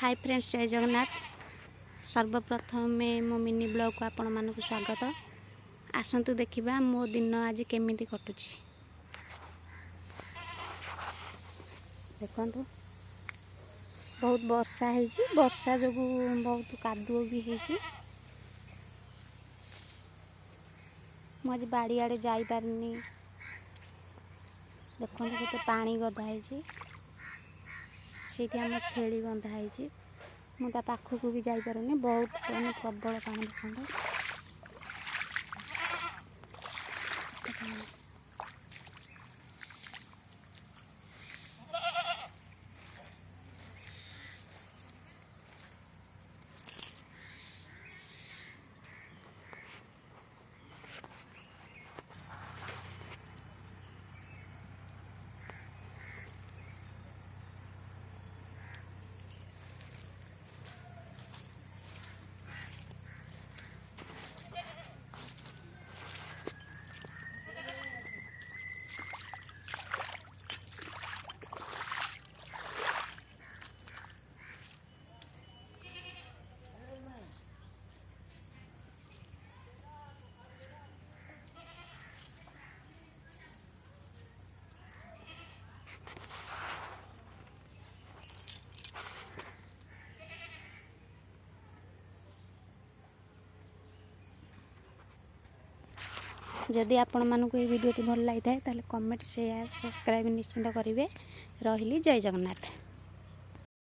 Hi friends, जय जगन्नाथ। सर्वप्रथम मो मिनी ब्लॉग को आपण मानक स्वागत। आसंतु देखिबा मो दिन आज केमिति कटुछि। देखंतु बहुत वर्षा ହେଇଛି। वर्षा जोगु बहुत कादुओ भी ହେଇଛି। मो आज बाड़ी आड़े जाई पारनी। देखंतु केते पानी गदा ହେଇଛି। सेठी हम छेली बंधा है। मुझे पाखक भी जापरूनी, बहुत प्रबल पानी देखते। जदि आपण मानक ये वीडियो भल लगी था कमेंट शेयर सब्सक्राइब निश्चिंत करेंगे। रही जय जगन्नाथ।